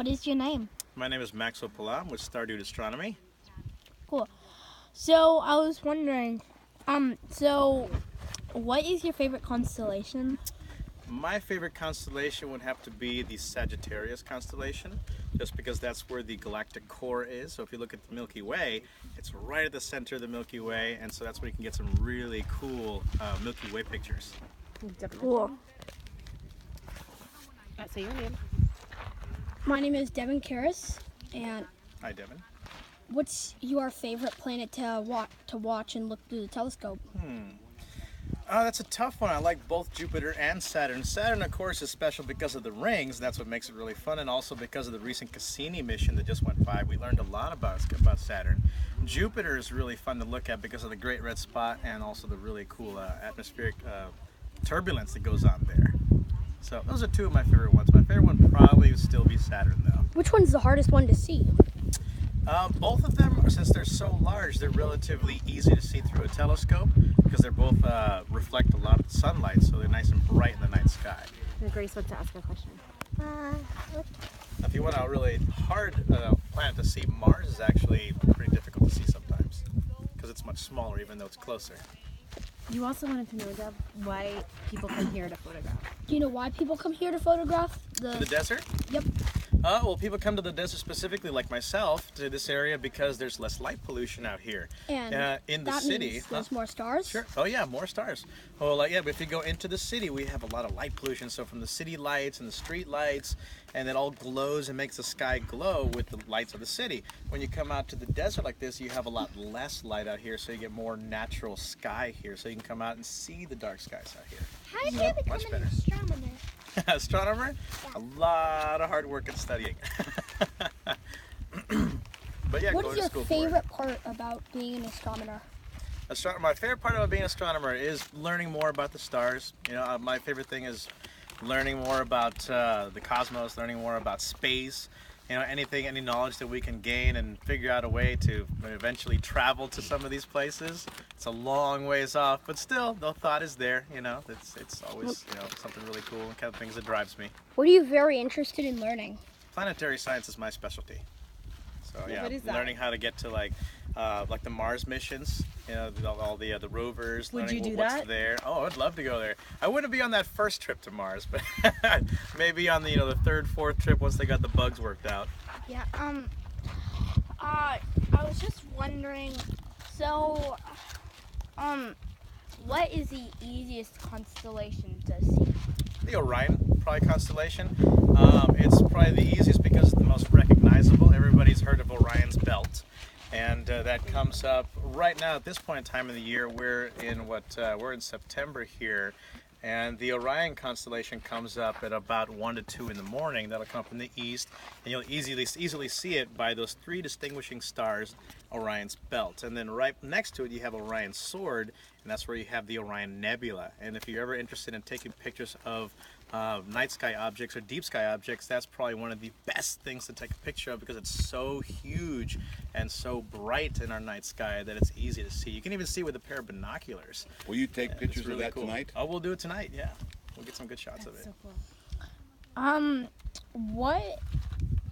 What is your name? My name is Maxwell Palam with Stardude Astronomy. Cool. So I was wondering, so what is your favorite constellation? My favorite constellation would have to be the Sagittarius constellation, just because that's where the galactic core is. So if you look at the Milky Way, it's right at the center of the Milky Way, and so that's where you can get some really cool Milky Way pictures. Cool. Say your name. My name is Devon Caris, and Hi, Devon. what's your favorite planet to watch and look through the telescope? That's a tough one. I like both Jupiter and Saturn. Saturn, of course, is special because of the rings. That's what makes it really fun, and also because of the recent Cassini mission that just went by. We learned a lot about Saturn. Jupiter is really fun to look at because of the Great Red Spot and also the really cool atmospheric turbulence that goes on there. So those are two of my favorite ones. My favorite one probably would still be Saturn, though. Which one's the hardest one to see? Both of them, since they're so large, they're relatively easy to see through a telescope because they're both reflect a lot of sunlight, so they're nice and bright in the night sky. Grace wants to ask a question. If you want a really hard planet to see, Mars is actually pretty difficult to see sometimes because it's much smaller, even though it's closer. You also wanted to know, Deb, why people come here to photograph. Do you know why people come here to photograph? The desert? Yep. Well, people come to the desert specifically, like myself, to this area because there's less light pollution out here. And in the that city, means there's more stars? Sure. Oh yeah, more stars. Well, yeah, but if you go into the city, we have a lot of light pollution. So from the city lights and the street lights, and it all glows and makes the sky glow with the lights of the city. When you come out to the desert like this, you have a lot less light out here, so you get more natural sky here. So you can come out and see the dark skies out here. How did you become Much an better. astronomer? Astronomer? Yeah. A lot of hard work and studying. But yeah, What go is to your school for it. favorite part about being an astronomer? My favorite part about being an astronomer is learning more about the stars. You know, my favorite thing is learning more about the cosmos, learning more about space. You know, any knowledge that we can gain and figure out a way to eventually travel to some of these places. It's a long ways off, but still, the thought is there. You know, it's always something really cool and kind of things that drives me. What are you very interested in learning? Planetary science is my specialty. So yeah, What is that? learning how to get to like the Mars missions, you know, all the rovers. Would learning you do what's that? there. Oh, I'd love to go there. I wouldn't be on that first trip to Mars, but maybe on the third, fourth trip once they got the bugs worked out. Yeah, I was just wondering, so, what is the easiest constellation to see? The Orion probably constellation. It's probably the easiest because it's the most recognizable. Everybody's heard of Orion's belt. And that comes up right now at this point in time of the year. We're in September here, and the Orion constellation comes up at about 1 to 2 in the morning. That'll come up in the east, and you'll easily see it by those 3 distinguishing stars, Orion's belt. And then right next to it, you have Orion's sword, and that's where you have the Orion Nebula. And if you're ever interested in taking pictures of night sky objects or deep sky objects, that's probably one of the best things to take a picture of because it's so huge and so bright in our night sky that it's easy to see. You can even see with a pair of binoculars. Will you take It's pictures really of that cool. tonight? Oh, we'll do it tonight, yeah. We'll get some good shots of it. So cool. What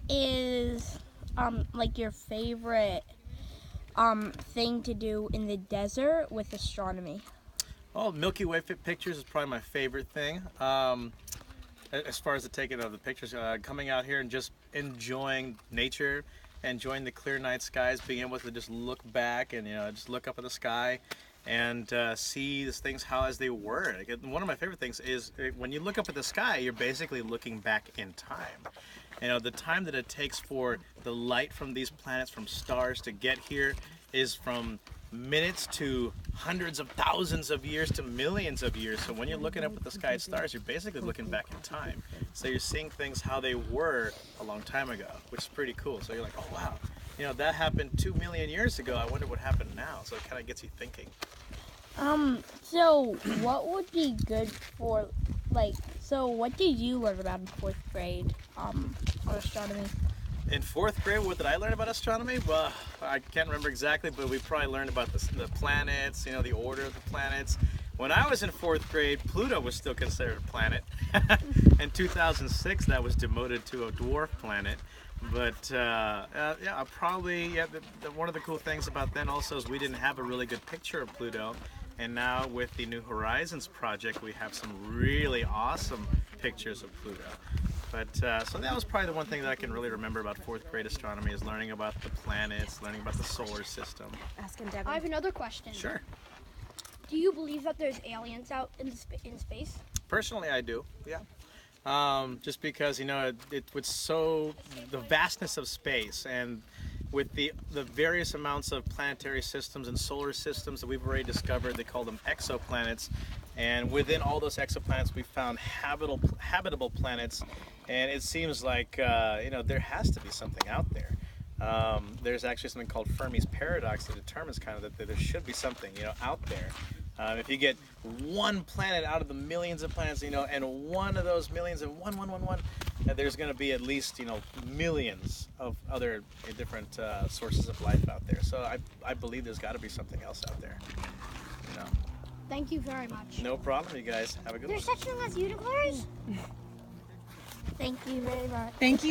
is, like your favorite, thing to do in the desert with astronomy? Oh, Milky Way pictures is probably my favorite thing. As far as the taking of the pictures, coming out here and just enjoying nature, enjoying the clear night skies, being able to just look back and just look up at the sky and see these things as they were. Like, one of my favorite things is when you look up at the sky, you're basically looking back in time. The time that it takes for the light from these planets, from stars to get here is from minutes to hundreds of thousands of years to millions of years. So when you're looking up at the sky at stars, you're basically looking back in time. So you're seeing things how they were a long time ago, which is pretty cool. So you're like, oh wow, that happened 2 million years ago. I wonder what happened now. So it kind of gets you thinking. So what would be good for, so what did you learn about in 4th grade, on astronomy? In 4th grade, what did I learn about astronomy? Well, I can't remember exactly, but we probably learned about the planets, the order of the planets. When I was in 4th grade, Pluto was still considered a planet. In 2006, that was demoted to a dwarf planet. But yeah, one of the cool things about then also is we didn't have a really good picture of Pluto. And now with the New Horizons project, we have some really awesome pictures of Pluto. But so that was probably the one thing that I can really remember about 4th grade astronomy is learning about the planets, learning about the solar system. Asking Devon. I have another question. Sure. Do you believe that there's aliens out in space? Personally, I do. Yeah. Just because, you know, it with the vastness of space and with the various amounts of planetary systems and solar systems that we've already discovered, they call them exoplanets. And within all those exoplanets, we found habitable planets. And it seems like, you know, there has to be something out there. There's actually something called Fermi's paradox that determines kind of that there should be something, you know, out there. If you get one planet out of the millions of planets, you know, and one of those millions and one, there's going to be at least, you know, millions of other different sources of life out there. So I believe there's got to be something else out there, you know. Thank you very much. No problem, you guys. Have a good one. There's such thing as unicorns? Thank you very much. Thank you